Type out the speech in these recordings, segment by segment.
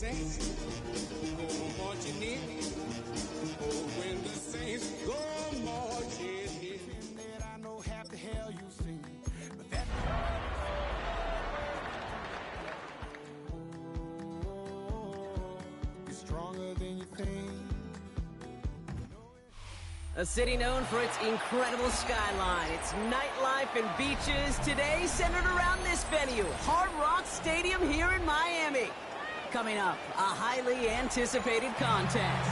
saints go marching in, oh, when the saints go marching in, that I know half the hell you sing, but that. It's stronger than you think. A city known for its incredible skyline, its nightlife and beaches, today centered around this venue, Hard Rock Stadium here in Miami. Coming up, a highly anticipated contest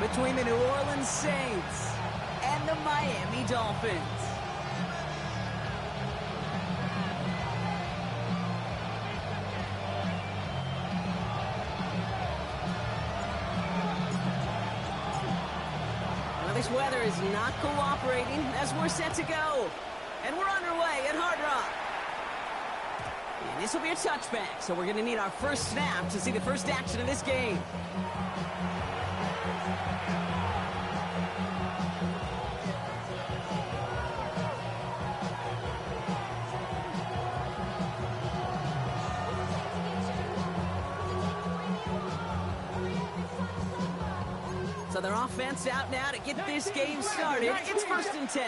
between the New Orleans Saints and the Miami Dolphins. This weather is not cooperating as we're set to go. And we're underway at Hard Rock. And this will be a touchback, so we're going to need our first snap to see the first action of this game. So their offense out now to get this game started. It's 1st and 10.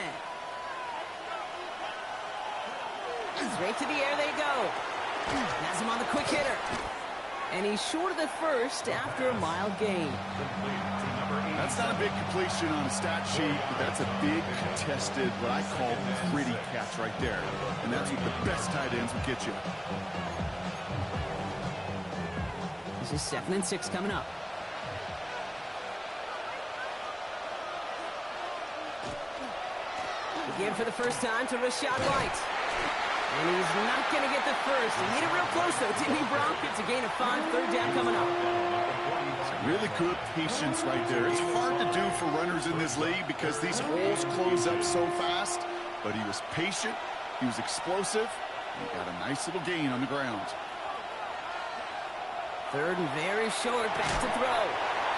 Straight to the air they go. Has him on the quick hitter. And he's short of the first after a mild gain. That's not a big completion on a stat sheet, but that's a big contested, what I call pretty catch right there. And that's what the best tight ends will get you. This is 2nd and 6 coming up. Again for the first time to Rashad White. And he's not going to get the first. He hit it real close, though. Timmy Brock gets a gain of 5, 3rd down coming up. Really good patience right there. It's hard to do for runners in this league because these holes close up so fast. But he was patient, he was explosive, and he got a nice little gain on the ground. 3rd and very short, back to throw.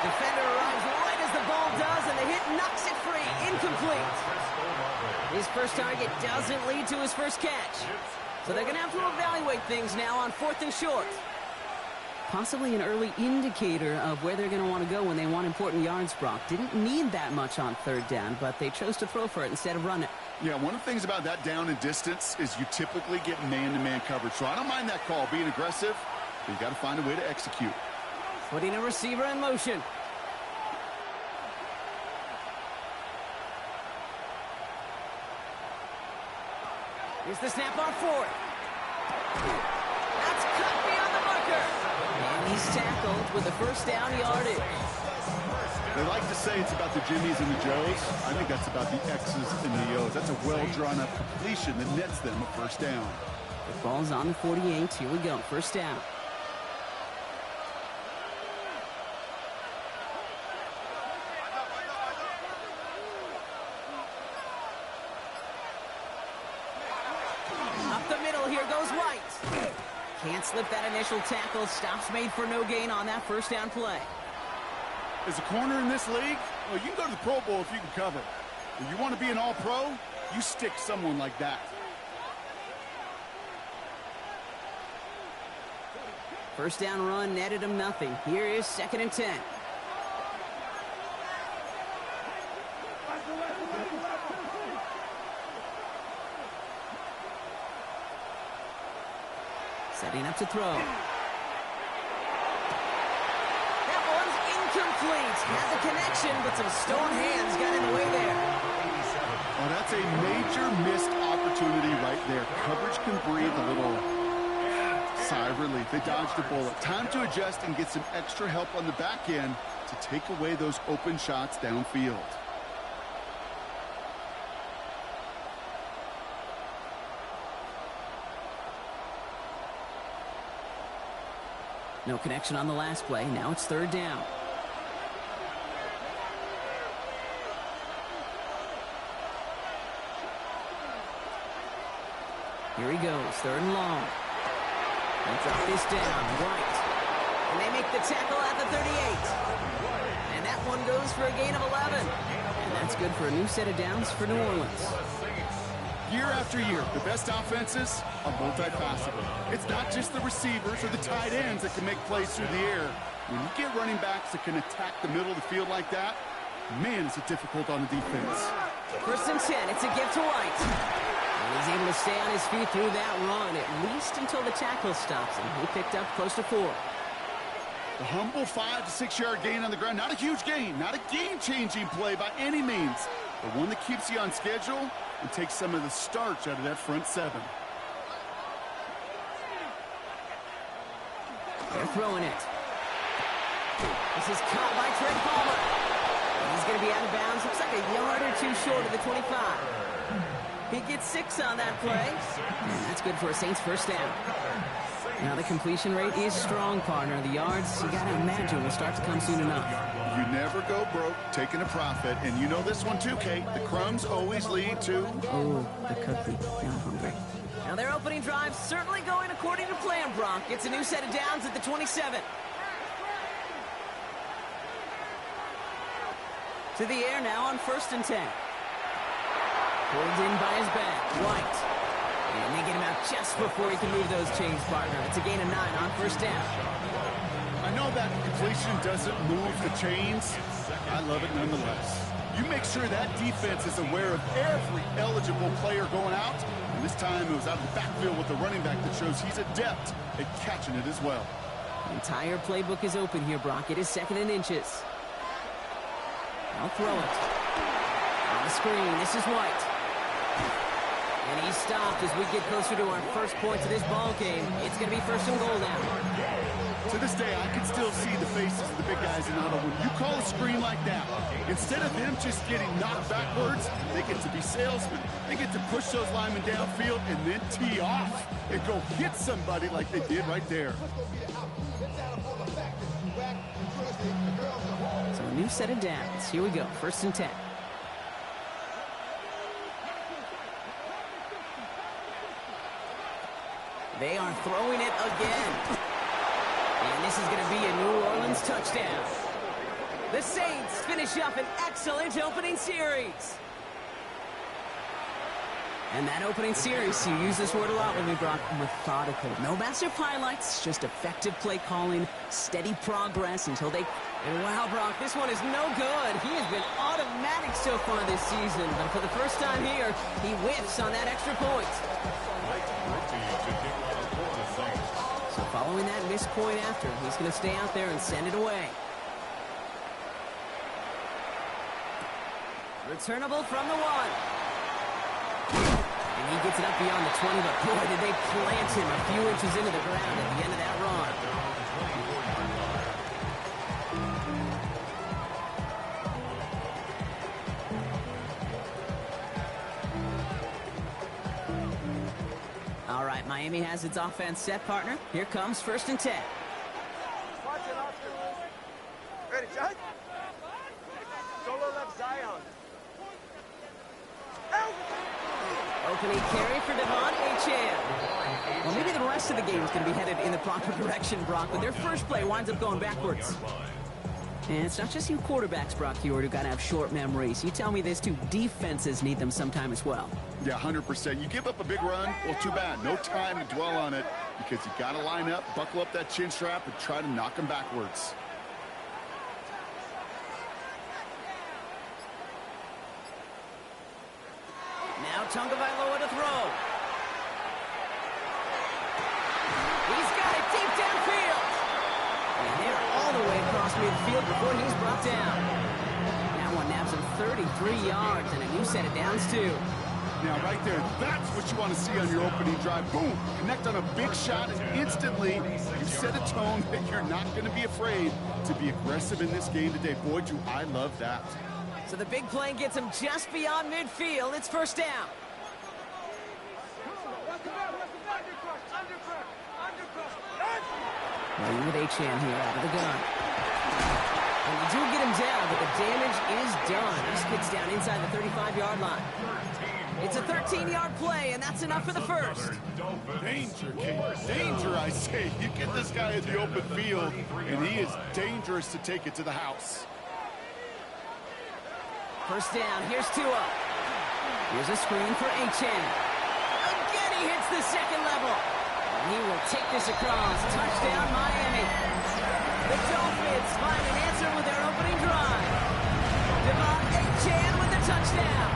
Defender arrives right as the ball does, and the hit knocks it free. Incomplete. His first target doesn't lead to his first catch. So they're going to have to evaluate things now on 4th and short. Possibly an early indicator of where they're going to want to go when they want important yards, Brock. Didn't need that much on 3rd down, but they chose to throw for it instead of run it. Yeah, one of the things about that down and distance is you typically get man-to-man coverage. So I don't mind that call, being aggressive, but you got to find a way to execute. Putting a receiver in motion. Here's the snap on 4th. That's cut beyond the marker. And he's tackled with the first down yardage. They like to say it's about the Jimmies and the Joes. I think that's about the X's and the O's. That's a well-drawn-up completion that nets them a first down. The ball's on the 48. Here we go. First down. Can't slip that initial tackle. Stops made for no gain on that first down play. As a corner in this league, well, you can go to the Pro Bowl if you can cover. If you want to be an all-pro, you stick someone like that. First down run netted him nothing. Here is 2nd and 10. Setting up to throw. That one's incomplete. Had the connection, but some stone hands got in the way there. Well, that's a major missed opportunity right there. Coverage can breathe a little sigh of relief. They dodged a bullet. Time to adjust and get some extra help on the back end to take away those open shots downfield. No connection on the last play. Now it's 3rd down. Here he goes. 3rd and long. They'll drop this down. Right. And they make the tackle at the 38. And that one goes for a gain of 11. And that's good for a new set of downs for New Orleans. Year after year, the best offenses are multifaceted. It's not just the receivers or the tight ends that can make plays through the air. When you get running backs that can attack the middle of the field like that, man, is it difficult on the defense. 1st and 10. It's a gift to White. And he's able to stay on his feet through that run, at least until the tackle stops him. He picked up close to 4. The humble 5 to 6 yard gain on the ground. Not a huge gain, not a game-changing play by any means, but one that keeps you on schedule and takes some of the starch out of that front 7. They're throwing it. This is caught by Trey Palmer. And he's going to be out of bounds. Looks like a yard or 2 short of the 25. He gets 6 on that play. And that's good for a Saints 1st down. Now the completion rate is strong, partner. The yards, you got to imagine, will start to come soon enough. You never go broke taking a profit. And you know this one too, Kate. The crumbs always lead to... Oh, the cookie. Now I'm hungry. Now their opening drive certainly going according to plan, Brock. It's a new set of downs at the 27. To the air now on 1st and 10. Pulled in by his back. White. And they get him out just before he can move those chains, partner. It's a gain of 9 on 1st down. I know that completion doesn't move the chains. I love it nonetheless. You make sure that defense is aware of every eligible player going out. And this time it was out of the backfield with the running back that shows he's adept at catching it as well. The entire playbook is open here, Brock. It is 2nd and inches. I'll throw it. On the screen, this is White. And he's stopped as we get closer to our first points of this ball game. It's going to be 1st and goal now. To this day, I can still see the faces of the big guys in the huddle. When you call a screen like that, instead of them just getting knocked backwards, they get to be salesmen. They get to push those linemen downfield and then tee off and go hit somebody like they did right there. So a new set of downs. Here we go. 1st and 10. They are throwing it again. And this is going to be a New Orleans touchdown. The Saints finish up an excellent opening series. And that opening series, you use this word a lot when we brought methodical. No massive highlights, just effective play calling, steady progress until they... And wow, Brock, this one is no good. He has been automatic so far this season. But for the first time here, he whiffs on that extra point. So following that missed point after, he's going to stay out there and send it away. Returnable from the 1. And he gets it up beyond the 20, but boy, did they plant him a few inches into the ground at the end of that run. All right, Miami has its offense set, partner. Here comes 1st and 10. Ready, Judge? Solo left Zion. Opening carry for Devon Achane. Well, maybe the rest of the game is going to be headed in the proper direction, Brock, but their first play winds up going backwards. And it's not just you quarterbacks, Brock, who got to have short memories. You tell me this too, defenses need them sometime as well. Yeah, 100%. You give up a big run, well, too bad. No time to dwell on it because you got to line up, buckle up that chin strap, and try to knock them backwards. Now Tagovailoa to throw. He's got it deep downfield. And they're all the way across midfield before he's brought down. That one naps him 33 yards and a new set of downs too. Now, right there, that's what you want to see on your opening drive. Boom! Connect on a big shot, and instantly you set a tone that you're not going to be afraid to be aggressive in this game today. Boy, do I love that. So the big play gets him just beyond midfield. It's 1st down. Now with Achane here out of the gun. And you do get him down, but the damage is done. He skids down inside the 35-yard line. It's a 13-yard play, and that's enough for the first. Danger, Kate. Danger, I say. You get this guy in the open field, and he is dangerous to take it to the house. 1st down. Here's Tua. Here's a screen for Achane. Again, he hits the second level. He will take this across. Touchdown, Miami. The Dolphins find an answer with their opening drive. Devon Achane with the touchdown.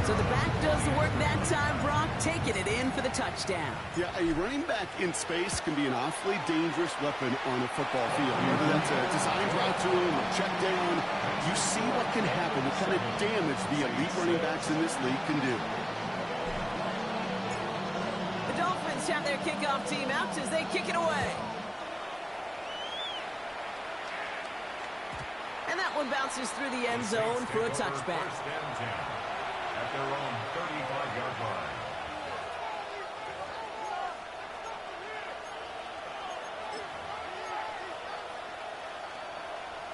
So the back does the work that time, Brock, taking it in for the touchdown. Yeah, a running back in space can be an awfully dangerous weapon on a football field. Whether that's a designed route to him or check down, you see what can happen, what kind of damage the elite running backs in this league can do. The Dolphins have their kickoff team out as they kick it away. And that one bounces through the end zone for a touchback. At their own 35-yard line.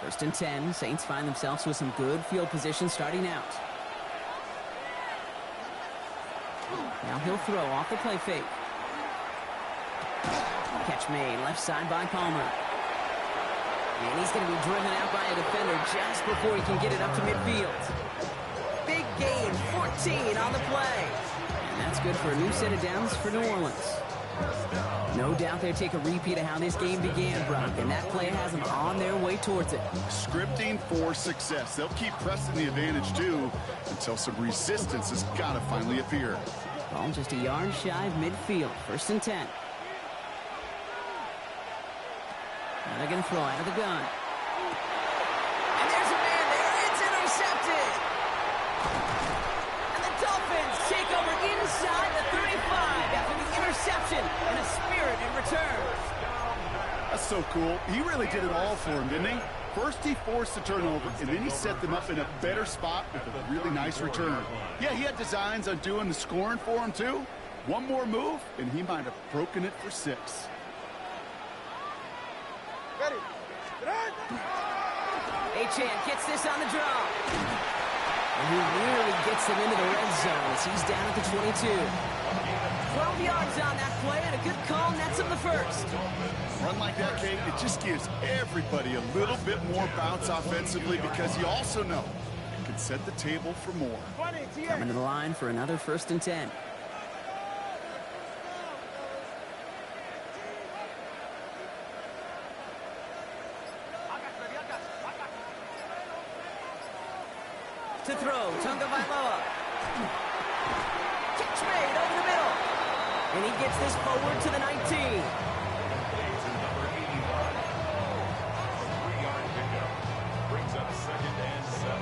First and 10. Saints find themselves with some good field position starting out. Now he'll throw off the play fake. Catch made left side by Palmer. And he's going to be driven out by a defender just before he can get it up to midfield. Big gain, 14 on the play. And that's good for a new set of downs for New Orleans. No doubt they take a repeat of how this game began, Brock, and that play has them on their way towards it. Scripting for success. They'll keep pressing the advantage, too, until some resistance has got to finally appear. Ball just a yard shy of midfield. First and 10. Now they're going to throw out of the gun. And there's a man there. It's intercepted. And the Dolphins take over inside the 35 after the interception and a spirit in return. That's so cool. He really did it all for him, didn't he? First he forced the turnover, and then he set them up in a better spot with a really nice return. Yeah, he had designs on doing the scoring for him, too. One more move, and he might have broken it for 6. Ready. Achane gets this on the draw. And he really gets them into the red zone as he's down at the 22. 12 yards on that play, and a good call nets him the first. Run like that, Kate, it just gives everybody a little bit more bounce offensively because you also know it can set the table for more. Coming to the line for another first and 10. To throw, Tunga Vailoa. Catch made over the middle. And he gets this forward to the 19. To number 85. 3-yard pickup. Brings up 2nd and 7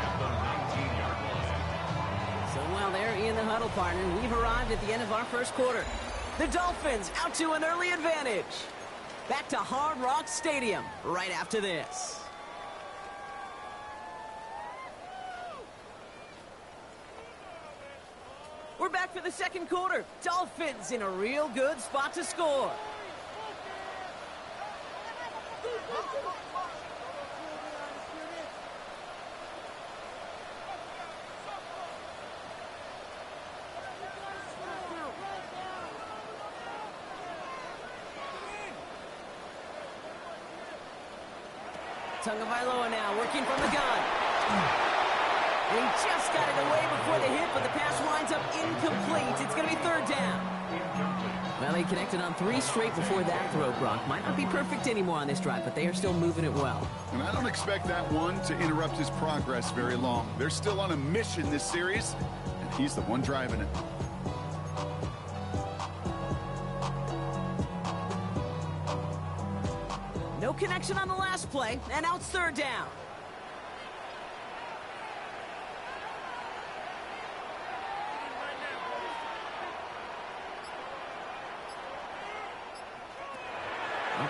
at the 19-yard line. So while they're in the huddle, partner, we've arrived at the end of our first quarter. The Dolphins out to an early advantage. Back to Hard Rock Stadium right after this. We're back for the second quarter. Dolphins in a real good spot to score. Tunga Vailoa now working from the gun. And he just got it away before the hit, but the pass winds up incomplete. It's going to be 3rd down. Well, he connected on 3 straight before that throw, Brock. Might not be perfect anymore on this drive, but they are still moving it well. And I don't expect that one to interrupt his progress very long. They're still on a mission this series, and he's the one driving it. No connection on the last play, and now it's 3rd down.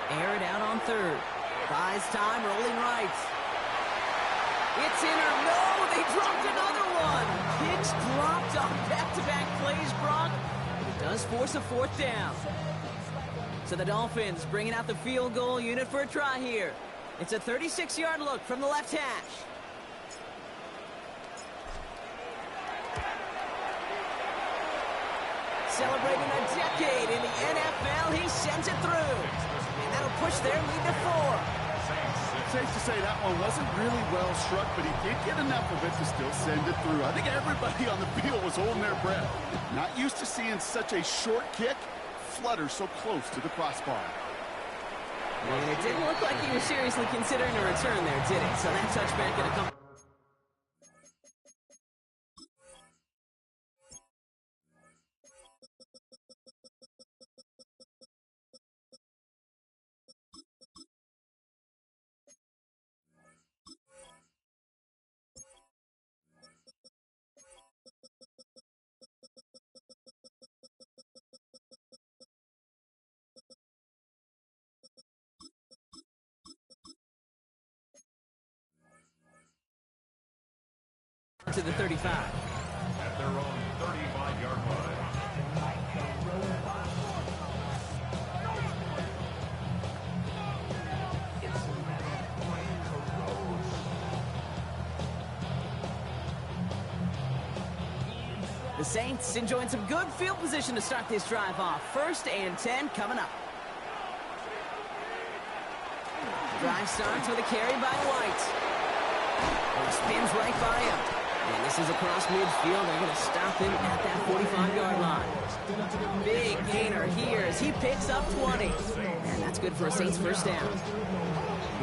Air it out on 3rd. Buys time, rolling right. It's in or no, they dropped another one. Kicks dropped on back-to-back plays, Brock. It does force a 4th down. So the Dolphins bringing out the field goal unit for a try here. It's a 36-yard look from the left hash. Celebrating a decade in the NFL, he sends it through. And that'll push their lead to 4. safe to say that one wasn't really well struck, but he did get enough of it to still send it through. I think everybody on the field was holding their breath. Not used to seeing such a short kick flutter so close to the crossbar. And it didn't look like he was seriously considering a return there, did it? So that touchback going to come. To the 35. At their own 35-yard line. The Saints enjoying some good field position to start this drive off. 1st and 10 coming up. Drive starts with a carry by White. He spins right by him. And this is across midfield. They're going to stop him at that 45-yard line. Big gainer here as he picks up 20. And that's good for a Saints first down.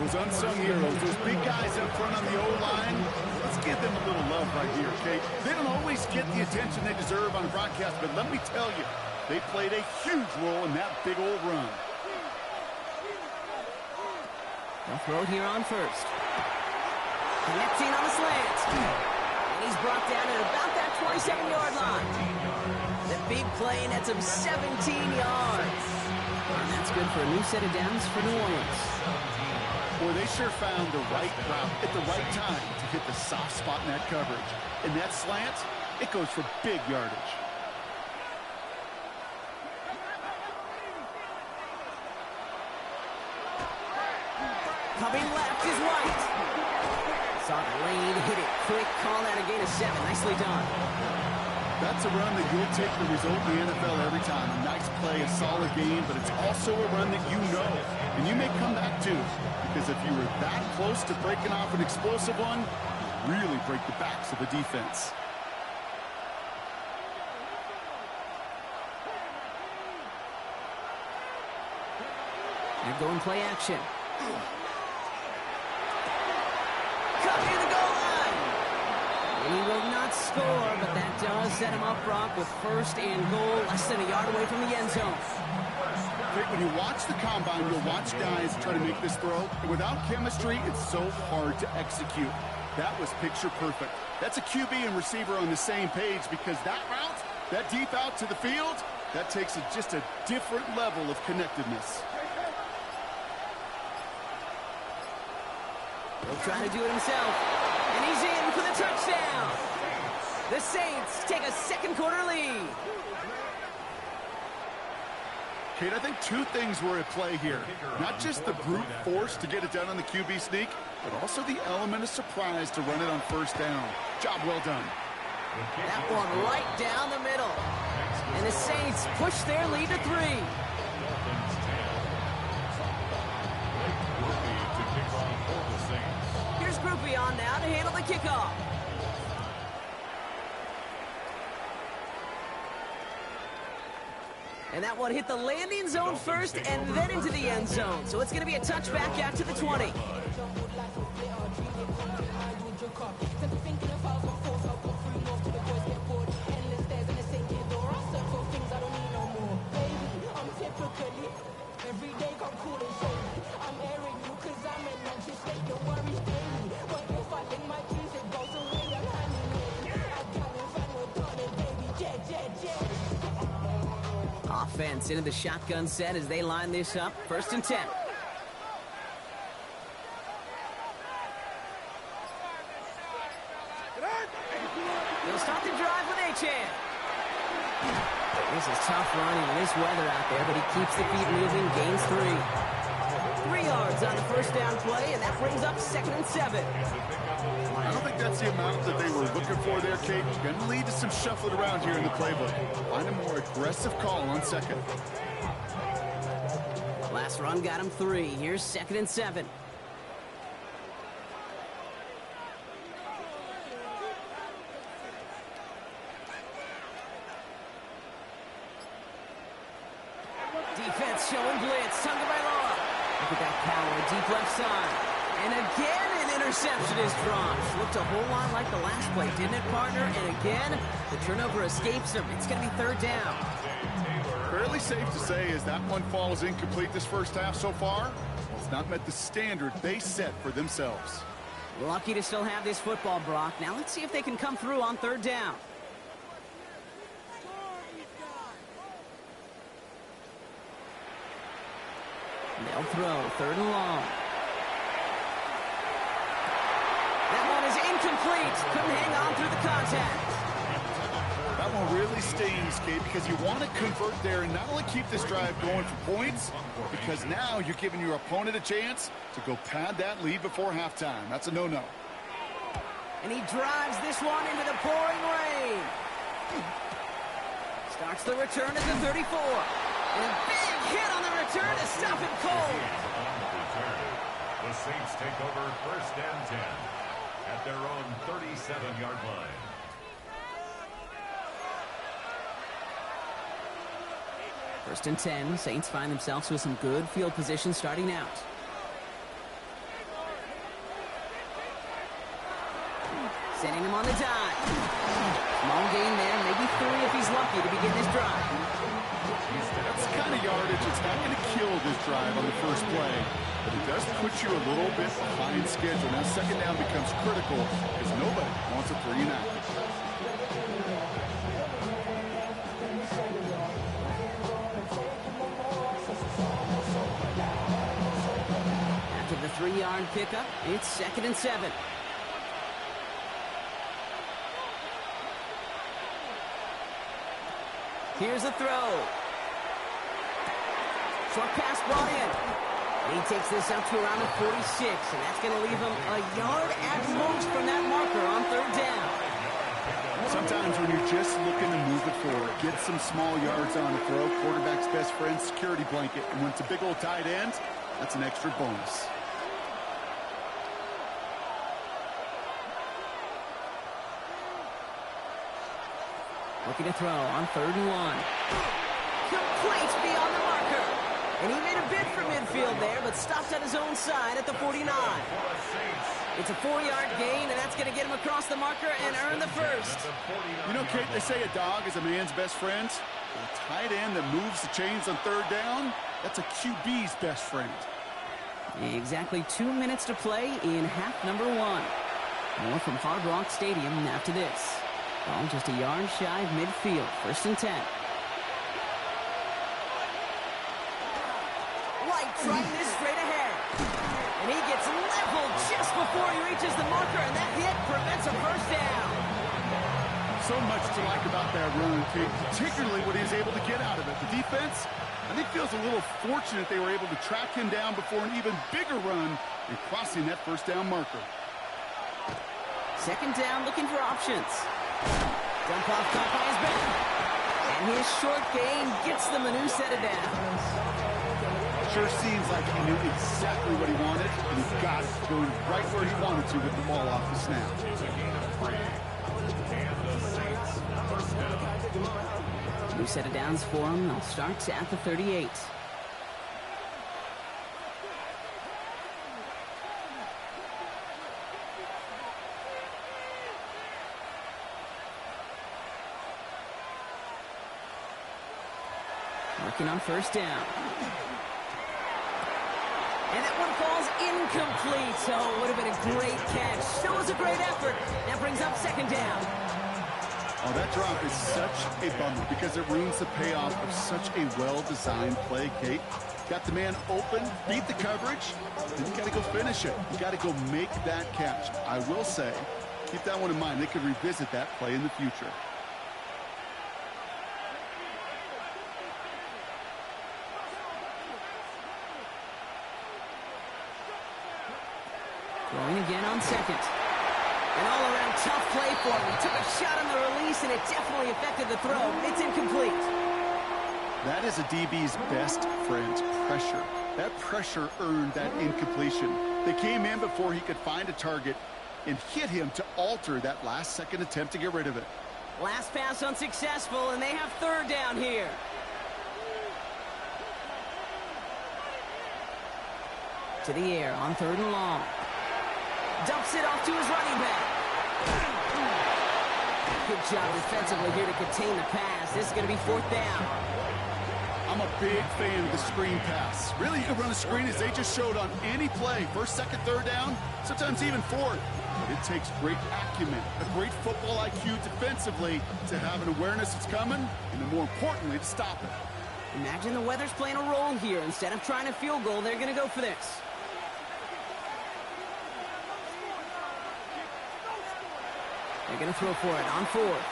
Those unsung heroes, those big guys up front on the O-line, let's give them a little love right here, okay? They don't always get the attention they deserve on broadcast, but let me tell you, they played a huge role in that big old run. They'll throw it here on first. Connecting on a slant. And he's brought down at about that 27-yard line. The big play nets him 17 yards. And that's good for a new set of downs for New Orleans. Boy, they sure found the right route at the right time to hit the soft spot in that coverage. And that slant, it goes for big yardage. Coming left is White. Saw the lane, hit it quick, call that a gain of 7. Nicely done. That's a run that you'll take the result in the NFL every time. A nice play, a solid game, but it's also a run that you know, and you may come back to. Because if you were that close to breaking off an explosive one, you really break the backs of the defense. They're going play action. Cut near the goal line. And he will not score, but that does set him up, Brock, with 1st and goal, less than a yard away from the end zone. When you watch the combine, you'll watch guys try to make this throw. And without chemistry, it's so hard to execute. That was picture perfect. That's a QB and receiver on the same page because that route, that deep out to the field, that takes just a different level of connectedness. He'll try to do it himself. And he's in for the touchdown. The Saints take a second quarter lead. Kate, I think two things were at play here. Not just the brute force to get it done on the QB sneak, but also the element of surprise to run it on 1st down. Job well done. That one right down the middle. And the Saints push their lead to 3. Here's Groupie on now to handle the kickoff. And that one hit the landing zone first and then into the end zone. So it's going to be a touchback out to the 20. Offense into the shotgun set as they line this up. 1st and 10. They'll start the drive with Achane. This is tough running in this weather out there, but he keeps the feet moving, gains 3. 3 yards on the 1st down play, and that brings up 2nd and 7. I don't think that's the amount that they were looking for there, Kate. Going to lead to some shuffling around here in the playbook. Find a more aggressive call on 2nd. Last run got him 3. Here's 2nd and 7. blitz, showing blitz. Tagovailoa. Look at that power, deep left side. And again, an interception is dropped. Looked a whole lot like the last play, didn't it, partner? And again, the turnover escapes him. It's going to be third down. Fairly safe to say as that one falls incomplete this first half so far. It's not met the standard they set for themselves. Lucky to still have this football, Brock. Now let's see if they can come through on third down. They'll throw, third and long. That one is incomplete. Couldn't hang on through the contact. That one really stings, Kate, because you want to convert there and not only keep this drive going for points, because now you're giving your opponent a chance to go pad that lead before halftime. That's a no-no. And he drives this one into the pouring rain. Starts the return at the 34. And a big hit on the return to stop him cold. The Saints take over first and 10 at their own 37-yard line. First and 10. Saints find themselves with some good field position starting out. Sending him on the dime. Small gain there, maybe 3 if he's lucky to begin this drive. That's the kind of yardage it's not going to kill this drive on the first play, but it does put you a little bit behind schedule. Now second down becomes critical because nobody wants a 3 and out. After the 3-yard pickup, it's second and 7. Here's a throw. Short pass brought in. And he takes this up to around the 46, and that's going to leave him a yard at most from that marker on third down. Sometimes when you're just looking to move it forward, get some small yards on a throw, quarterback's best friend, security blanket. And when it's a big old tight end, that's an extra bonus. Looking to throw on third and 1. Complete beyond the marker. And he made a bid for midfield there, but stopped at his own side at the 49. It's a 4-yard gain, and that's going to get him across the marker and earn the first. You know, Kate, they say a dog is a man's best friend. A tight end that moves the chains on third down, that's a QB's best friend. Exactly 2 minutes to play in half number 1. More from Hard Rock Stadium after this. Ball just a yard shy of midfield. First and 10. White trying this straight ahead. And he gets leveled just before he reaches the marker, and that hit prevents a first down. So much to like about that run, Kate, particularly what he was able to get out of it. The defense, I think, feels a little fortunate they were able to track him down before an even bigger run and crossing that first down marker. Second down, looking for options. Dump off caught by his back. And his short gain gets them a new set of downs. Sure seems like he knew exactly what he wanted, and he got it, going right where he wanted to with the ball off the snap. New set of downs for him. They'll start at the 38. Working on first down. And that one falls incomplete. So it would have been a great catch. Still was a great effort. That brings up second down. Oh, that drop is such a bummer because it ruins the payoff of such a well-designed play, Kate. Got the man open, beat the coverage, and you got to go finish it. You got to go make that catch. I will say, keep that one in mind. They could revisit that play in the future. Going again on second. An all-around tough play for him. He took a shot on the release, and it definitely affected the throw. It's incomplete. That is a DB's best friend, pressure. That pressure earned that incompletion. They came in before he could find a target and hit him to alter that last-second attempt to get rid of it. Last pass unsuccessful, and they have third down here. to the air on 3rd and long. Dumps it off to his running back. Good job defensively here to contain the pass. This is going to be 4th down. I'm a big fan of the screen pass. Really, you can run a screen as they just showed on any play. 1st, 2nd, 3rd down, sometimes even 4th. But it takes great acumen, a great football IQ defensively to have an awareness it's coming, and then more importantly, to stop it. Imagine the weather's playing a role here. Instead of trying a field goal, they're going to go for this. They're going to throw for it on 4th.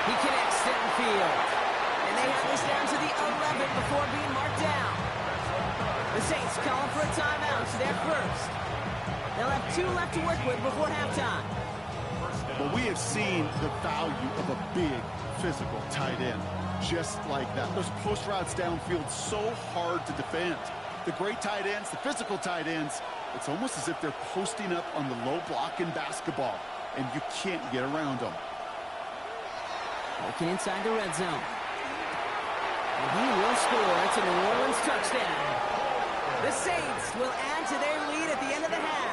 He connects downfield. And they have this down to the 11 before being marked down. The Saints calling for a timeout. So they're first. They'll have 2 left to work with before halftime. But we have seen the value of a big, physical tight end. Just like that. Those post routes downfield so hard to defend. The great tight ends, the physical tight ends, it's almost as if they're posting up on the low block in basketball, and you can't get around them. Looking inside the red zone. And he will score. It's a New Orleans touchdown. The Saints will add to their lead at the end of the half.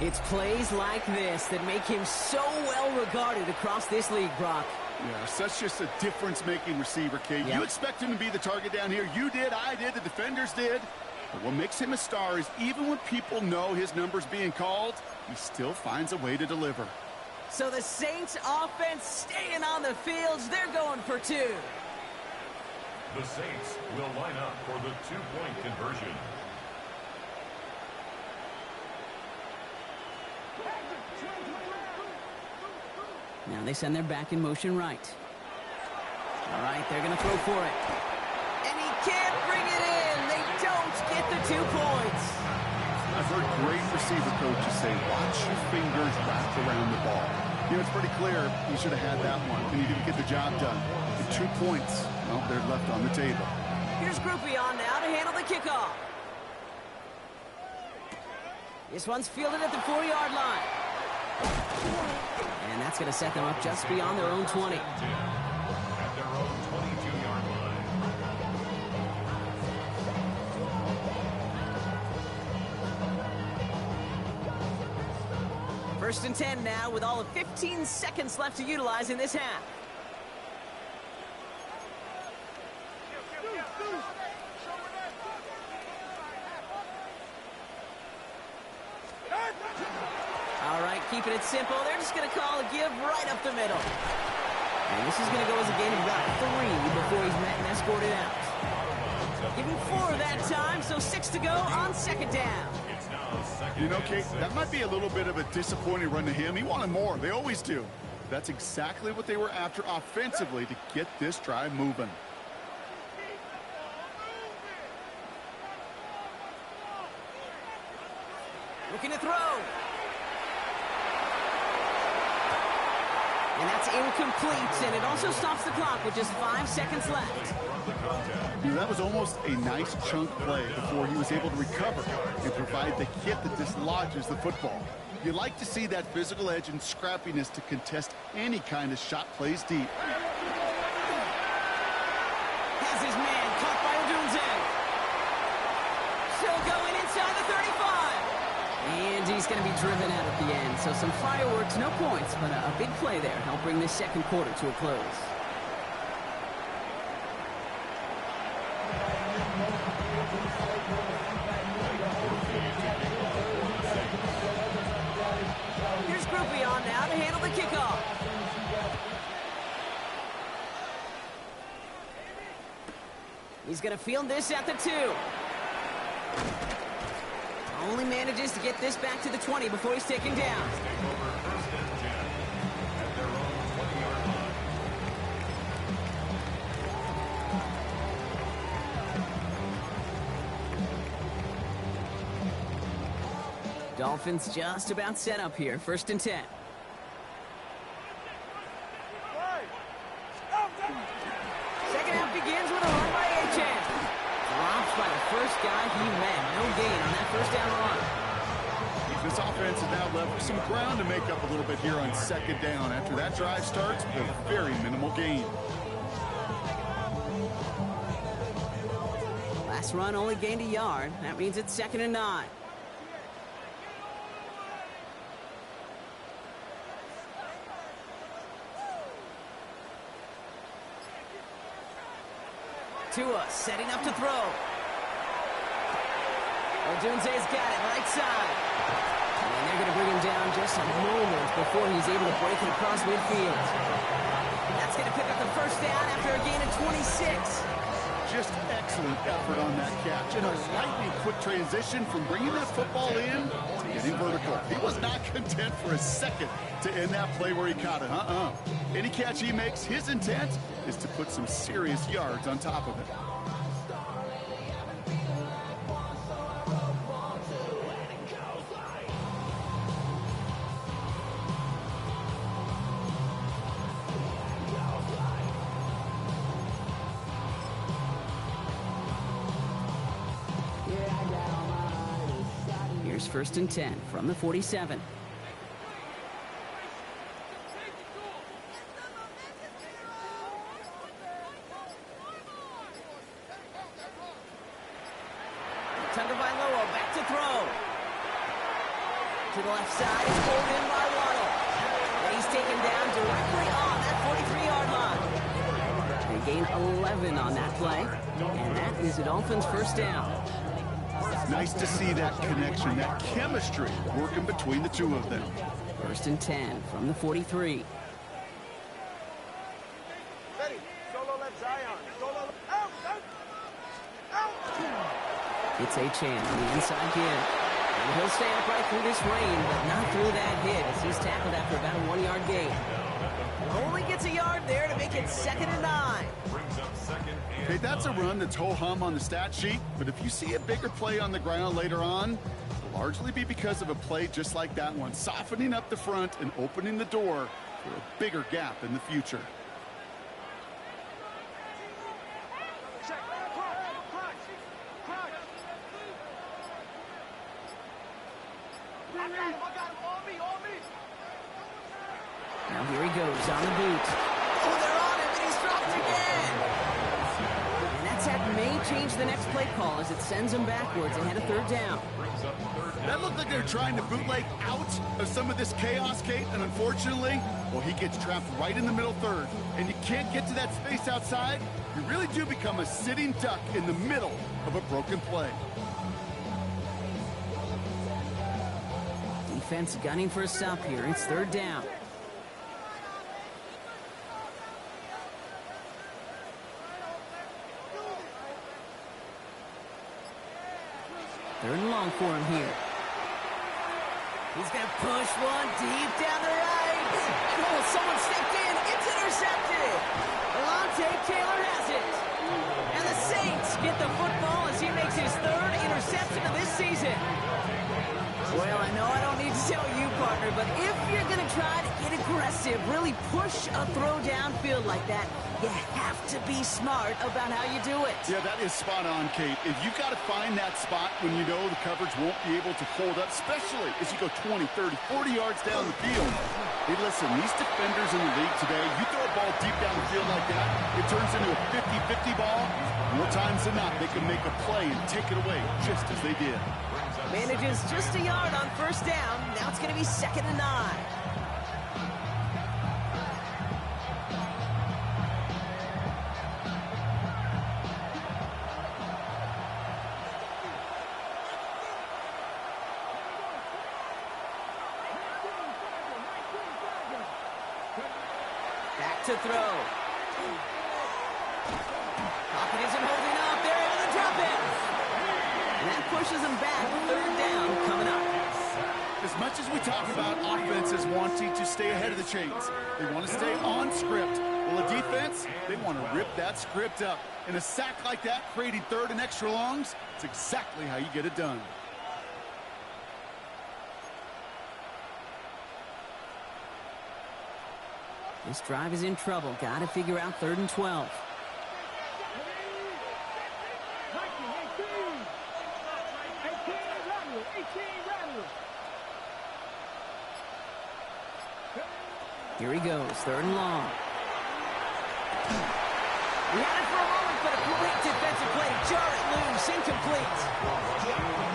It's plays like this that make him so well regarded across this league, Brock. Yeah, such just a difference-making receiver, Kate. Yep. You expect him to be the target down here. You did, I did, the defenders did. But what makes him a star is even when people know his number's being called, he still finds a way to deliver. So the Saints offense staying on the fields. They're going for 2. The Saints will line up for the 2-point conversion. Now they send their back in motion right. All right, they're going to throw for it. And he can't bring it in. They don't get the 2 points. I've heard great receiver coaches say, watch your fingers wrap around the ball. You know, it's pretty clear he should have had that one, and he didn't get the job done. And 2 points, well, they're left on the table. Here's Groupie on now to handle the kickoff. This one's fielded at the 4-yard line. And that's going to set them up just beyond their own 20. At their own 22-yard line. First and 10 now with all of 15 seconds left to utilize in this half. All right, keeping it simple. They're just going to call a give right up the middle. And this is going to go as a gain of about 3 before he's met and escorted out. Give him 4 that time, so 6 to go on 2nd down. You know, Kate, that might be a little bit of a disappointing run to him. He wanted more. They always do. That's exactly what they were after offensively to get this drive moving. Looking to throw. And that's incomplete, and it also stops the clock with just 5 seconds left. You know, that was almost a nice chunk play before he was able to recover and provide the hit that dislodges the football. You like to see that physical edge and scrappiness to contest any kind of shot plays deep. Has his man caught by Odunze. Still going inside the 35. And he's going to be driven out at the end. So some fireworks, no points, but a big play there. Help bring this second quarter to a close. Here's Groupie on now to handle the kickoff. He's going to field this at the 2. Only manages to get this back to the 20 before he's taken down. Dolphins just about set up here. 1st and 10. Second half begins with a run by Achan. Drops by the first guy he met. No gain on that 1st down run. This offense is now left some ground to make up a little bit here on 2nd down. After that drive starts with a very minimal gain. This run only gained a yard. That means it's 2nd and 9. Tua setting up to throw. Odunze's got it, right side. And they're going to bring him down just a moment before he's able to break it across midfield. That's going to pick up the first down after a gain of 26. Just excellent effort on that catch. And a lightning quick transition from bringing that football in to getting vertical. He was not content for a second to end that play where he caught it. Any catch he makes, his intent is to put some serious yards on top of it. Here's 1st and 10 from the 47. Tagovailoa back to throw. To the left side, it's pulled in by Waddle. And he's taken down directly on that 43-yard line. They gain 11 on that play, and that is the Dolphins' first down. It's nice to see that connection, that chemistry working between the two of them. 1st and 10 from the 43. Ready. Solo left Zion. Solo. Out. It's Achane on the inside give. And he'll stay upright through this rain, but not through that hit as he's tackled after about a 1-yard gain. Only gets a yard there to make it 2nd and 9. Okay, that's a run that's ho-hum on the stat sheet, but if you see a bigger play on the ground later on, it'll largely be because of a play just like that one, softening up the front and opening the door for a bigger gap in the future. Now here he goes on the boot. Oh, they're on him, and he's dropped again. And that sack may change the next play call as it sends him backwards ahead of 3rd down. That looked like they're trying to bootleg out of some of this chaos, Kate, and unfortunately, well, he gets trapped right in the middle third, and you can't get to that space outside. You really do become a sitting duck in the middle of a broken play. Defense gunning for a stop here. It's 3rd down. Third and long for him here. He's going to push one deep down the right. Oh, someone stepped in. It's intercepted. Alontae Taylor has it. And the Saints get the football as he makes his 3rd interception of this season. Well, I know I don't need to tell you, partner, but if you're going to try to get aggressive, really push a throw downfield like that, you have to be smart about how you do it. Yeah, that is spot on, Kate. If you've got to find that spot when you know the coverage won't be able to hold up, especially as you go 20, 30, 40 yards down the field. Hey, listen, these defenders in the league today, you throw a ball deep down the field like that, it turns into a 50-50 ball. More times than not, they can make a play and take it away just as they did. Manages just a yard on 1st down. Now it's going to be 2nd and 9. Back to throw. Pocket isn't holding up. They're able to drop it. And that pushes them back. 3rd down coming up. As much as we talk about offenses wanting to stay ahead of the chains, they want to stay on script. Well, a defense, they want to rip that script up. In a sack like that, creating 3rd and extra longs, it's exactly how you get it done. This drive is in trouble. Got to figure out 3rd and 12. Here he goes, 3rd and long. He had it for a moment but a great defensive play to jar it loose. Incomplete.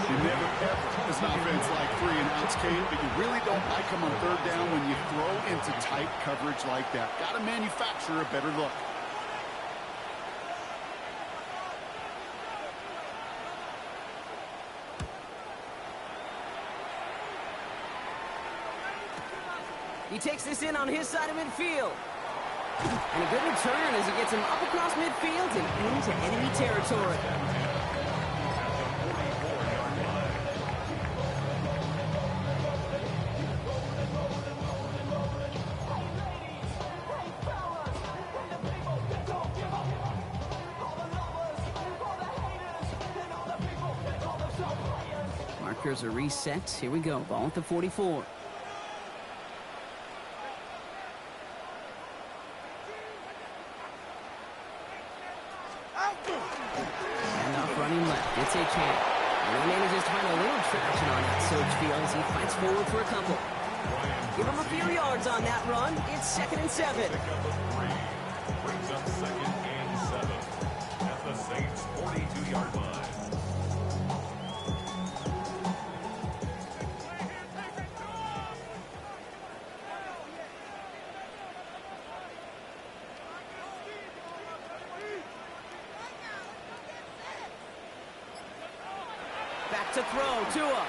You never, ever, as an offense like 3 and outs, Kate, but you really don't like them on third down when you throw into tight coverage like that. Got to manufacture a better look. He takes this in on his side of midfield. And a good return as he gets him up across midfield and into enemy territory. Markers are reset. Here we go. Ball at the 44. It's a chance. And he manages to find a little traction on that surge field as he fights forward for a couple. Give him a few yards on that run. It's 2nd and 7. Brings up 2nd and 7 at the Saints' 42-yard line. Back to throw, Tua.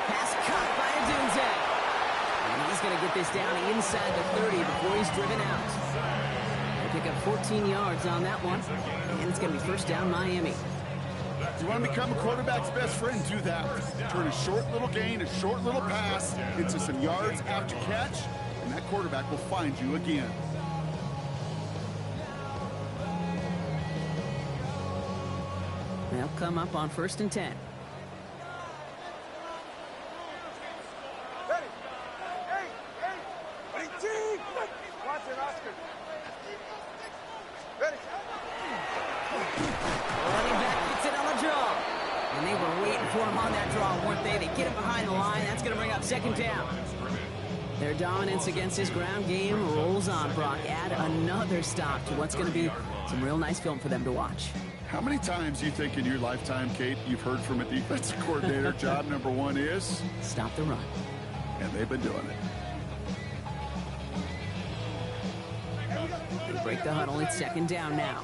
Pass caught by Adunze. And he's going to get this down inside the 30 before he's driven out. They pick up 14 yards on that one. And it's going to be first down Miami. You want to become a quarterback's best friend, do that. Turn a short little gain, a short little pass into some yards after catch, and that quarterback will find you again. They'll come up on 1st and 10. Ready. Hey. Team. Watch it, Oscar. Ready. Running back gets it on the draw. And they were waiting for him on that draw, weren't they? They get him behind the line. That's going to bring up 2nd down. Their dominance against his ground game rolls on, Brock. Add another stop to what's going to be some real nice film for them to watch. How many times do you think in your lifetime, Kate, you've heard from a defensive coordinator, job number 1 is? Stop the run. And they've been doing it. They break the huddle. It's 2nd down now.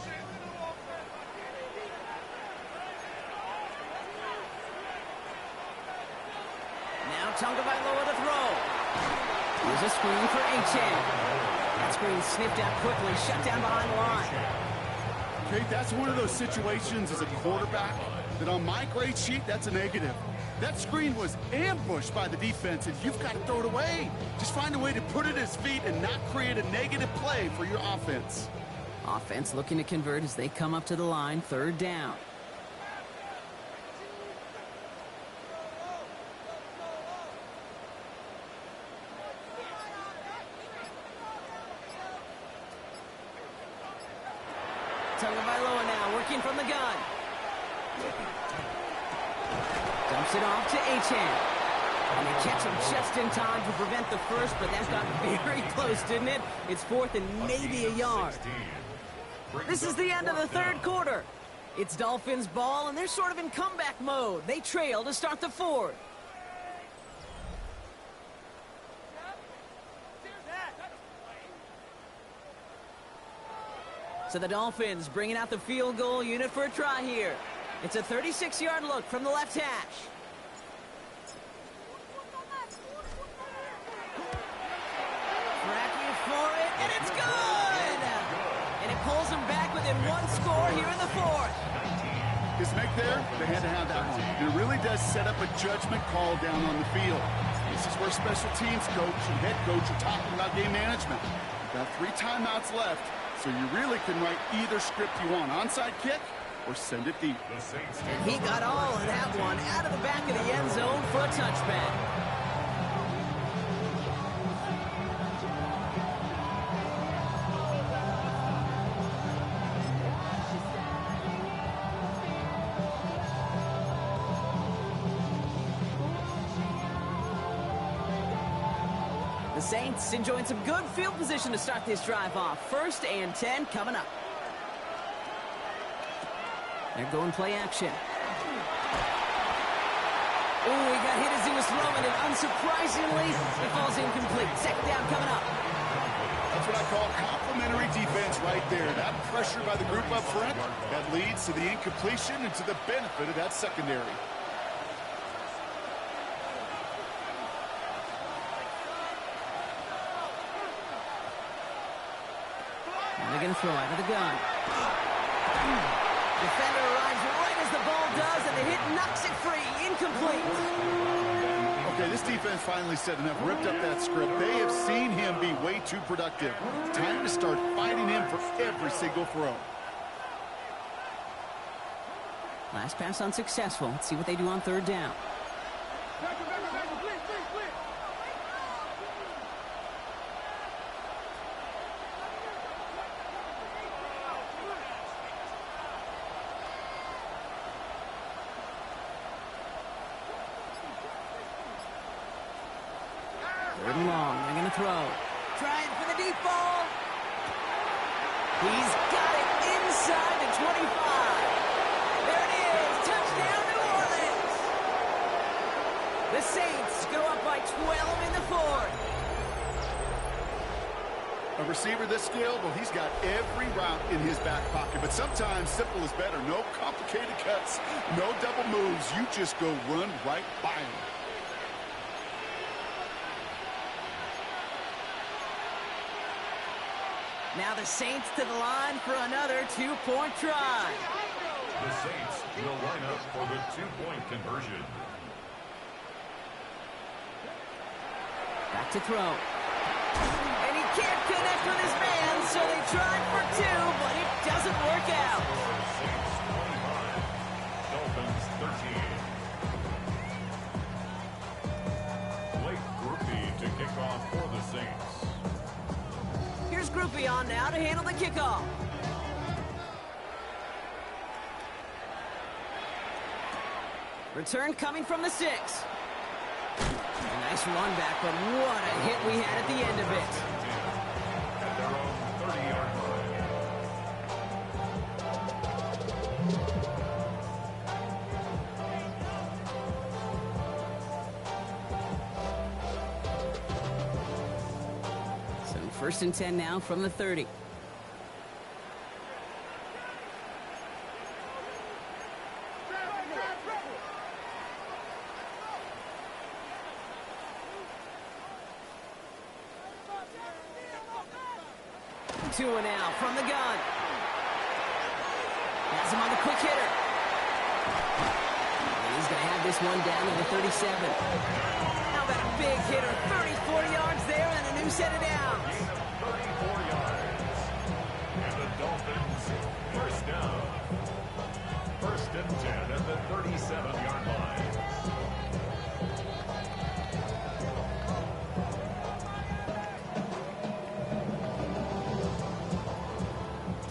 Now Tagovailoa to throw. Here's a screen for Achane. That screen snipped out quickly, shut down behind the line. Kate, that's one of those situations as a quarterback that on my grade sheet, that's a negative. That screen was ambushed by the defense, and you've got to throw it away. Just find a way to put it at his feet and not create a negative play for your offense. Offense looking to convert as they come up to the line, 3rd down. Tagovailoa now working from the gun. Dumps it off to Achane. And they catch him just in time to prevent the first, but that got very close, didn't it? It's 4th and maybe a yard. This is the end of the 3rd quarter. It's Dolphins ball, and they're sort of in comeback mode. They trail to start the 4th. So the Dolphins bringing out the field goal unit for a try here. It's a 36-yard look from the left hash. Bracky for it, and it's good! And it pulls them back within 1 score here in the 4th. His make there, they had to have that one. It really does set up a judgment call down on the field. This is where special teams coach and head coach are talking about game management. You've got 3 timeouts left. So you really can write either script you want. Onside kick or send it deep. And he got all of that one out of the back of the end zone for a touchback. The Saints enjoying some good field position to start this drive off. 1st and 10 coming up. They're going play action. Oh, he got hit as he was throwing it. Unsurprisingly, it falls incomplete. Second down coming up. That's what I call complimentary defense right there. That pressure by the group up front, that leads to the incompletion and to the benefit of that secondary. And they're going to throw out of the gun. Defender arrives right as the ball does, and the hit knocks it free. Incomplete. Okay, this defense finally said enough, ripped up that script. They have seen him be way too productive. Time to start fighting him for every single throw. Last pass unsuccessful. Let's see what they do on third down. Third and long. They're going to throw. Trying for the deep ball. He's got it inside the 25. There it is. Touchdown, New Orleans. The Saints go up by 12 in the fourth. A receiver this skilled, well, he's got every route in his back pocket. But sometimes simple is better. No complicated cuts, no double moves. You just go run right by him. Now the Saints to the line for another two-point try. The Saints will line up for the two-point conversion. Back to throw. And he can't connect with his man, so they tried for two, but it doesn't work out. Saints 25, Dolphins 13. Blake Groupie to kick off for the Saints. Here's Groupie on now to handle the kickoff. Return coming from the 6. A nice run back, but what a hit we had at the end of it. At their own 30-yard line. So first and 10 now from the 30. Two and out from the gun. Has him on the quick hitter. And he's going to have this one down to the 37. How about a big hitter? 34 yards there and a new set of downs. 34 yards. And the Dolphins first down. First and 10 at the 37-yard line.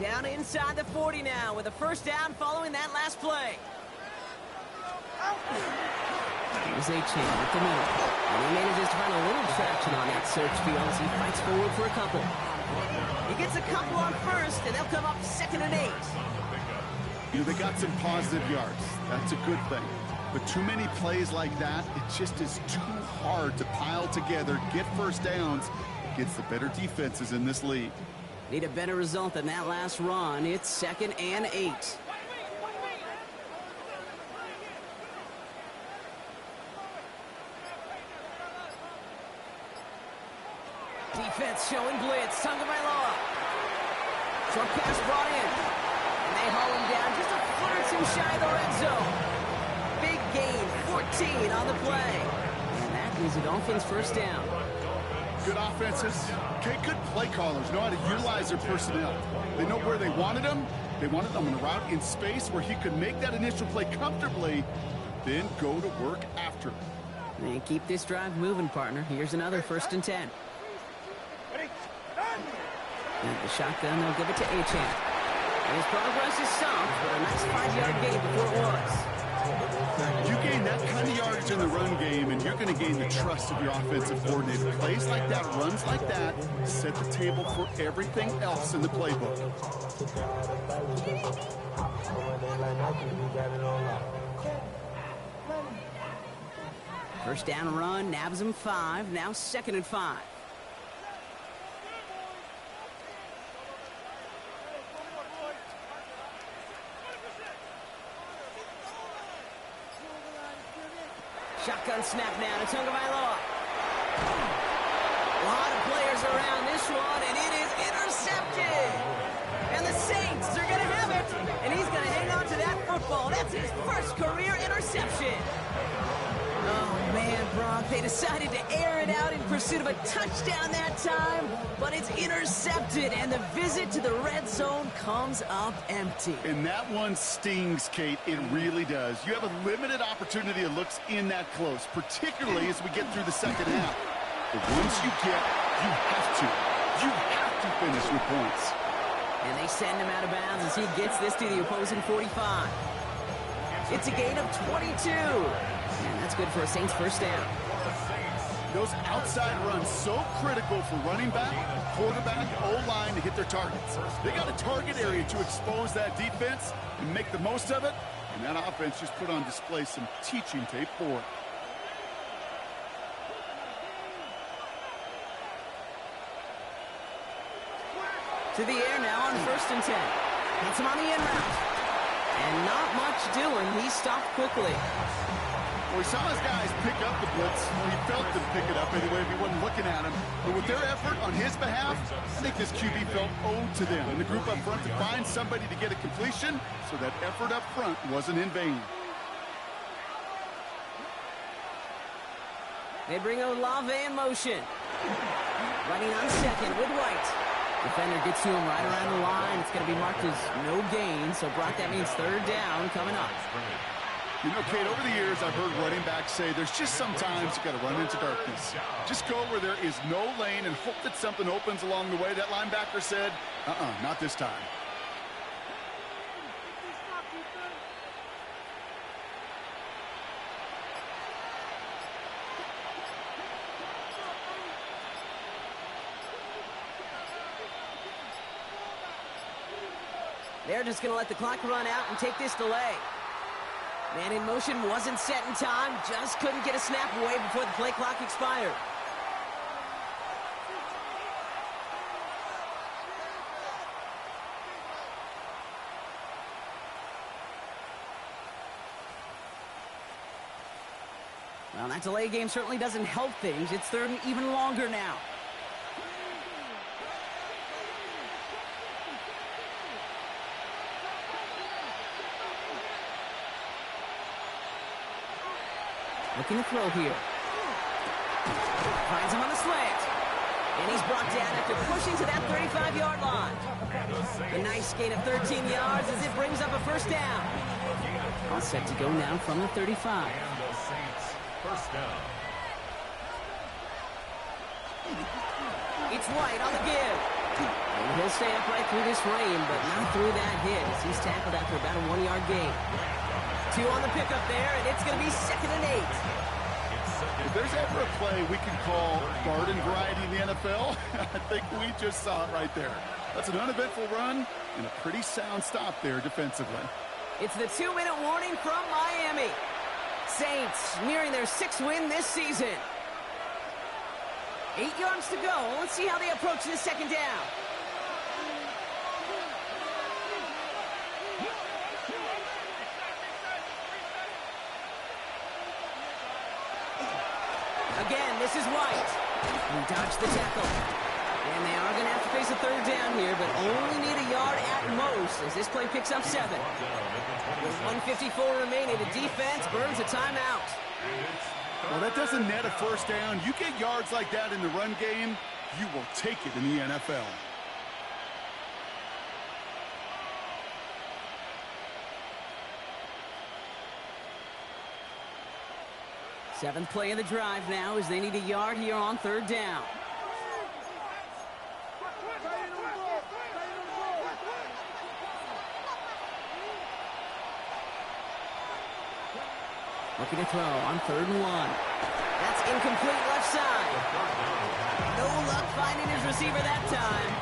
Down inside the 40 now with a first down following that last play. Here's A-Chain at the middle. And he manages to find a little traction on that search field as he fights forward for a couple. He gets a couple on first, and they'll come up second and 8. You know, they got some positive yards. That's a good thing. But too many plays like that, it just is too hard to pile together, get first downs against the better defenses in this league. Need a better result than that last run. It's second and 8. Defense showing blitz. Tagovailoa. Short pass brought in. And they haul him down just a foot or two shy of the red zone. Big gain, 14 on the play. And that is the Dolphins' first down. Good offenses, okay, good play callers know how to utilize their personnel. They know where they wanted them. They wanted them on a route in space where he could make that initial play comfortably, then go to work after. And keep this drive moving, partner. Here's another first and 10. And the shotgun, they'll give it to A-Chain. And his progress is soft, but a nice 5-yard gain before it was. You gain that kind of yardage in the run game, and you're going to gain the trust of your offensive coordinator. Plays like that, runs like that, set the table for everything else in the playbook. First down run, nabs him 5. Now 2nd and 5. Shotgun snap now to Tagovailoa. A lot of players around this one, and it is intercepted. And the Saints are going to have it, and he's going to hang on to that football. That's his first career interception. Oh, man, Brock, they decided to air it out in pursuit of a touchdown that time, but it's intercepted, and the visit to the red zone comes up empty. And that one stings, Kate. It really does. You have a limited opportunity that looks in that close, particularly as we get through the second half. But once you have to finish with points. And they send him out of bounds as he gets this to the opposing 45. It's a gain of 22. And that's good for a Saints first down. Those outside runs so critical for running back, quarterback, O-line to hit their targets. They got a target area to expose that defense and make the most of it. And that offense just put on display some teaching tape for it. To the air now on 1st and 10. Hits him on the in route. And not much doing. He stopped quickly. Well, we saw his guys pick up the blitz. Well, he felt them pick it up anyway if he wasn't looking at him. But with their effort on his behalf, I think this QB felt owed to them and the group up front to find somebody to get a completion, so that effort up front wasn't in vain. They bring Olave in motion. Running on 2nd with White. Defender gets to him right around the line. It's going to be marked as no gain. So, Brock, that means 3rd down coming up. You know, Kate, over the years, I've heard running backs say there's just sometimes you got to run into darkness. Just go where there is no lane and hope that something opens along the way. That linebacker said, not this time. They're just going to let the clock run out and take this delay. Man in motion wasn't set in time. Just couldn't get a snap away before the play clock expired. Well, that delay game certainly doesn't help things. It's 3rd and even longer now. Looking to throw here. Finds him on the slant. And he's brought down after pushing to that 35-yard line. A nice gain of 13 yards as it brings up a 1st down. All set to go now from the 35. And the Saints, 1st down. It's White on the give. And he'll stay upright through this rain, but not through that hit as he's tackled after about a 1-yard gain. 2 on the pickup there, and it's going to be 2nd and 8. If there's ever a play we can call garden variety in the NFL, I think we just saw it right there. That's an uneventful run and a pretty sound stop there defensively. It's the 2-minute warning from Miami. Saints nearing their 6th win this season. 8 yards to go. Let's see how they approach this 2nd down. Again, this is White. He dodged the tackle. And they are going to have to face a 3rd down here, but only need a yard at most as this play picks up 7. With 1:54 remaining, the defense burns a timeout. Well, that doesn't net a 1st down. You get yards like that in the run game, you will take it in the NFL. Seventh play of the drive now as they need a yard here on 3rd down. Looking to throw on 3rd and 1. That's incomplete left side. No luck finding his receiver that time.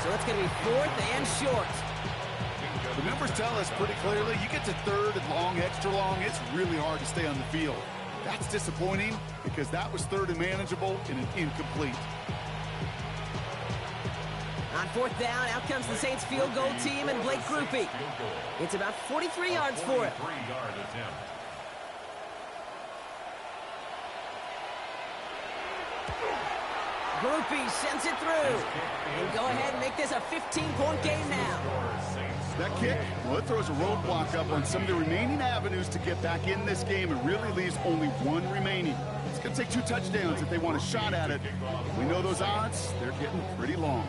So it's going to be 4th and short. The numbers tell us pretty clearly, you get to 3rd and long, extra long, it's really hard to stay on the field. That's disappointing because that was 3rd and manageable and an incomplete. On 4th down, out comes the Saints field goal team and Blake Groupie. It's about 43 yards for it. Groupie sends it through. And go ahead and make this a 15-point game now. That kick, well, it throws a roadblock up on some of the remaining avenues to get back in this game and really leaves only one remaining. It's going to take 2 touchdowns if they want a shot at it. We know those odds, they're getting pretty long.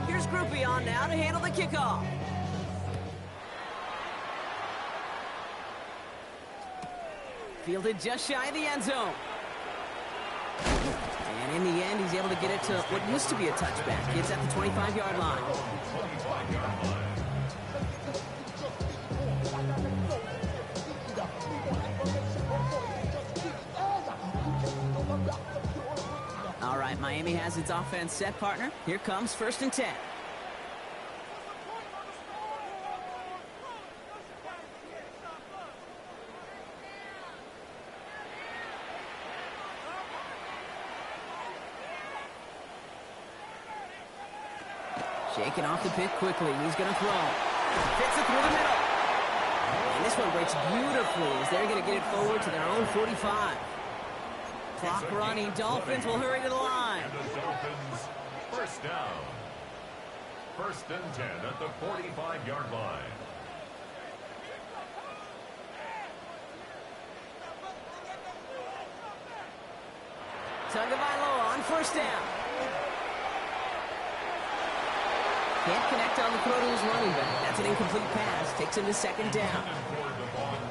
Here's Groupie on now to handle the kickoff. Fielded just shy of the end zone. And in the end, he's able to get it to what used to be a touchback. It's at the 25-yard line. All right, Miami has its offense set, partner. Here comes 1st and 10. Shaking off the pick quickly. He's going to throw. Fits it through the middle. And this one breaks beautifully as they're going to get it forward to their own 45. Clock running. Dolphins will hurry to the line. And the Dolphins, 1st down. 1st and 10 at the 45-yard line. Tagovailoa on 1st down. Can't connect on the throw to his running back. That's an incomplete pass. Takes him to 2nd down.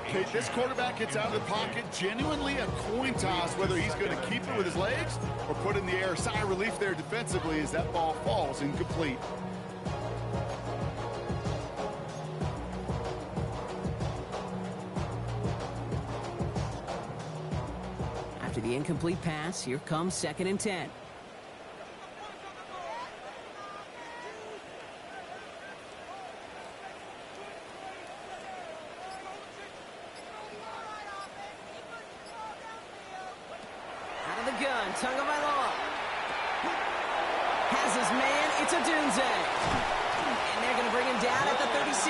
Okay, this quarterback gets out of the pocket, genuinely a coin toss whether he's going to keep it with his legs or put it in the air. Sigh of relief there defensively as that ball falls incomplete. After the incomplete pass, here comes 2nd and 10. Tagovailoa has his man. It's a Dunze. And they're going to bring him down at the 36.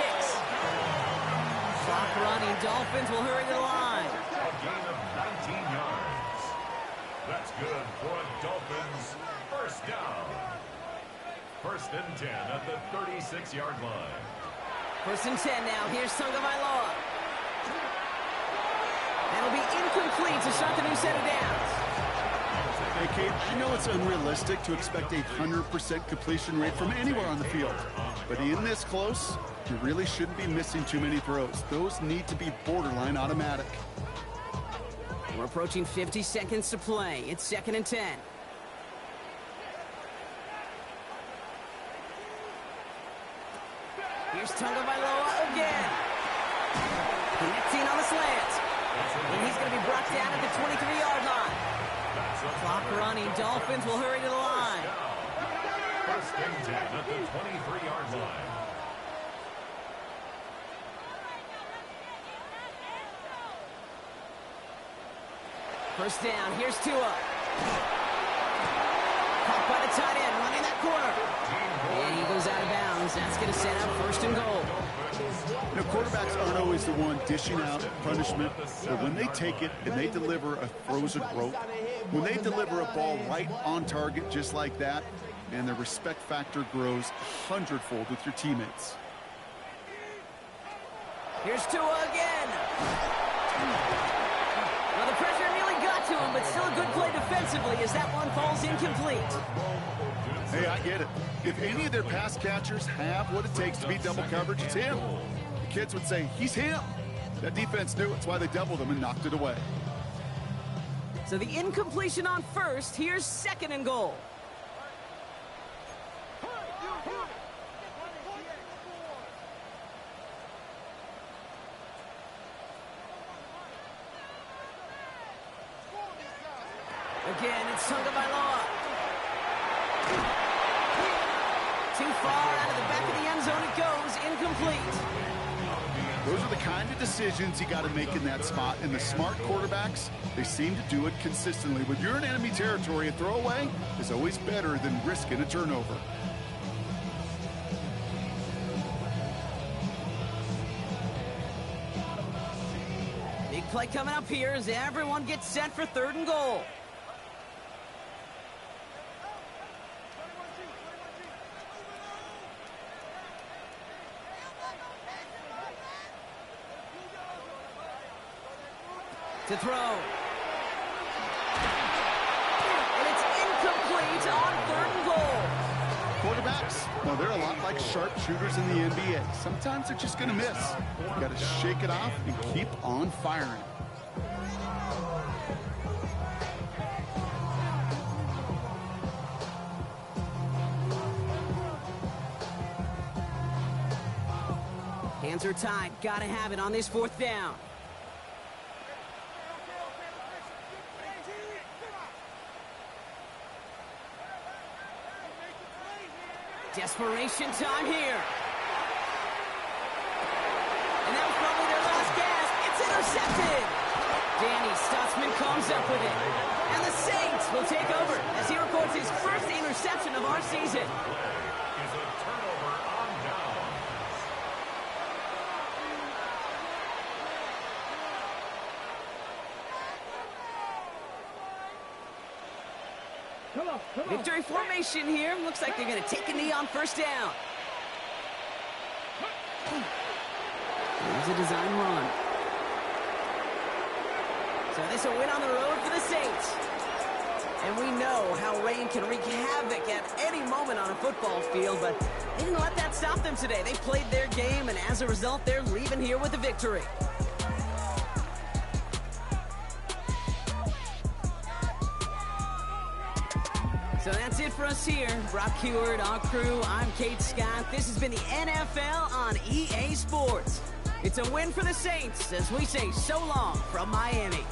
Clock running. Dolphins will hurry to the line. A gain of 19 yards. That's good for a Dolphins 1st down. 1st and 10 at the 36-yard line. 1st and 10 now. Here's Tagovailoa. That'll be incomplete to start the new set of downs. Hey, Kate, I know it's unrealistic to expect a 100% completion rate from anywhere on the field. But in this close, you really shouldn't be missing too many throws. Those need to be borderline automatic. We're approaching 50 seconds to play. It's 2nd and 10. Here's Tagovailoa again. Connecting on the slant. And he's going to be brought down at the 23-yard line. Clock running. Dolphins will hurry to the line. 1st and 10 at the 23-yard line. First down. Here's Tua. Caught by the tight end, running that corner. And he goes out of bounds. That's going to set up 1st and goal. You know, quarterbacks aren't always the one dishing out punishment, but when they take it and they deliver a frozen rope, when they deliver a ball right on target just like that, and the respect factor grows 100-fold with your teammates. Here's Tua again. Well, the pressure nearly got to him, but still a good play defensively as that one falls incomplete. Hey, I get it. If any of their pass catchers have what it takes to beat double coverage, it's him. The kids would say, he's him. That defense knew it's why they doubled him and knocked it away. So the incompletion on 1st. Here's 2nd and goal. again. It's Tagovailoa. Too far out of the back of the end zone it goes. Incomplete. Those are the kind of decisions you got to make in that spot. And the smart quarterbacks, they seem to do it consistently. When you're in enemy territory, a throwaway is always better than risking a turnover. Big play coming up here as everyone gets set for 3rd and goal. To throw. And it's incomplete on 3rd and goal. Quarterbacks, well, they're a lot like sharpshooters in the NBA. Sometimes they're just going to miss. You got to shake it off and keep on firing. Hands are tied. Got to have it on this 4th down. Desperation time here. And that was probably their last gasp. It's intercepted. Danny Stutzman comes up with it. And the Saints will take over as he records his first interception of our season. Is a turnover on down. Victory formation here. Looks like they're going to take a knee on 1st down. There's a design run. So this a win on the road for the Saints. And we know how rain can wreak havoc at any moment on a football field, but they didn't let that stop them today. They played their game, and as a result, they're leaving here with a victory. So that's it for us here. Brock Heward, our crew, I'm Kate Scott. This has been the NFL on EA Sports. It's a win for the Saints as we say so long from Miami.